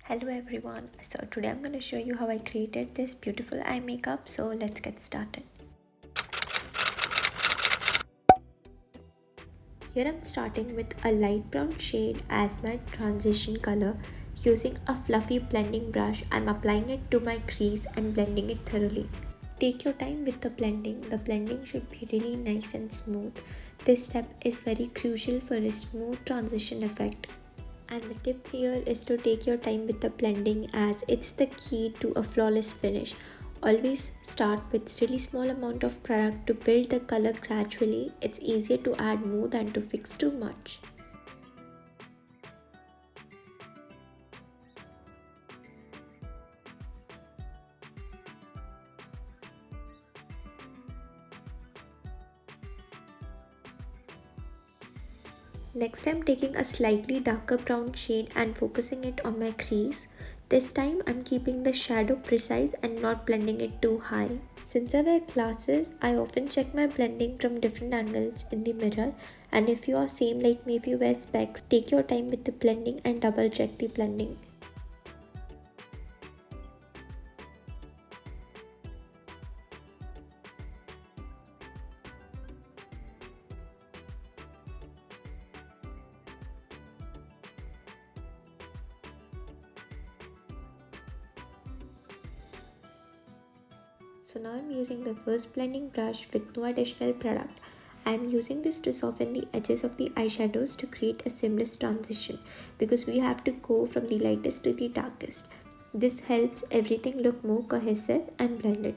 Hello everyone, so today I'm going to show you how I created this beautiful eye makeup. So let's get started. Here I'm starting with a light brown shade as my transition color. Using a fluffy blending brush, I'm applying it to my crease and blending it thoroughly. Take your time with the blending. The blending should be really nice and smooth. This step is very crucial for a smooth transition effect. And the tip here is to take your time with the blending as it's the key to a flawless finish. Always start with really small amount of product to build the color gradually. It's easier to add more than to fix too much. Next, I'm taking a slightly darker brown shade and focusing it on my crease. This time I'm keeping the shadow precise and not blending it too high. Since I wear glasses, I often check my blending from different angles in the mirror, and if you are same like me, if you wear specs, take your time with the blending and double check the blending. So now I'm using the first blending brush with no additional product. I am using this to soften the edges of the eyeshadows to create a seamless transition because we have to go from the lightest to the darkest. This helps everything look more cohesive and blended.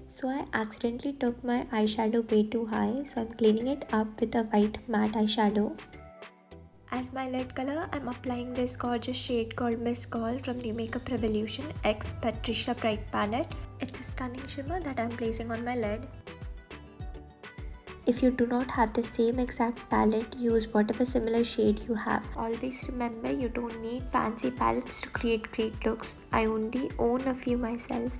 So I accidentally took my eyeshadow way too high, so I'm cleaning it up with a white matte eyeshadow. As my lid color, I'm applying this gorgeous shade called Miss Call from the Makeup Revolution X Patricia Bright palette. It's a stunning shimmer that I'm placing on my lid. If you do not have the same exact palette, use whatever similar shade you have. Always remember, you don't need fancy palettes to create great looks. I only own a few myself.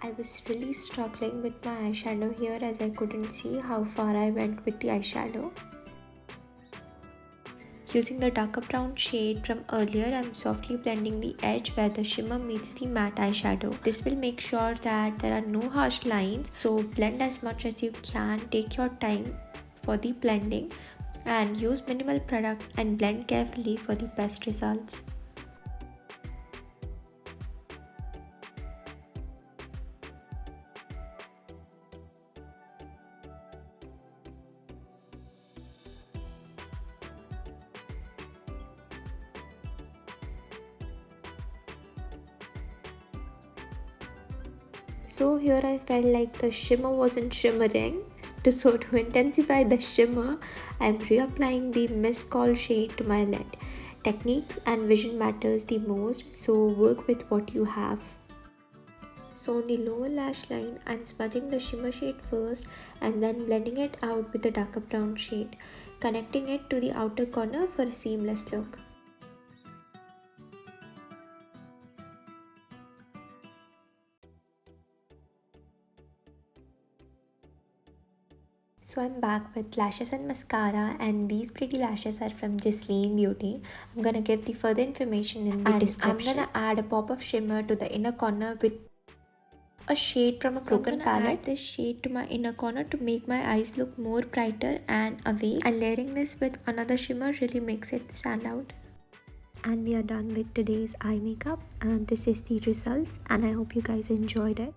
I was really struggling with my eyeshadow here as I couldn't see how far I went with the eyeshadow. Using the darker brown shade from earlier, I'm softly blending the edge where the shimmer meets the matte eyeshadow. This will make sure that there are no harsh lines, so blend as much as you can. Take your time for the blending and use minimal product and blend carefully for the best results. So here I felt like the shimmer wasn't shimmering. So to intensify the shimmer, I'm reapplying the Miss Call shade to my lid. Techniques and vision matters the most, so work with what you have. So on the lower lash line, I'm smudging the shimmer shade first and then blending it out with the darker brown shade, connecting it to the outer corner for a seamless look. So I'm back with lashes and mascara, and these pretty lashes are from Gisleen Beauty. I'm gonna give the further information in the description. I'm gonna add a pop of shimmer to the inner corner with a shade from a broken palette. Add this shade to my inner corner to make my eyes look more brighter and awake. And layering this with another shimmer really makes it stand out. And we are done with today's eye makeup, and this is the results, and I hope you guys enjoyed it.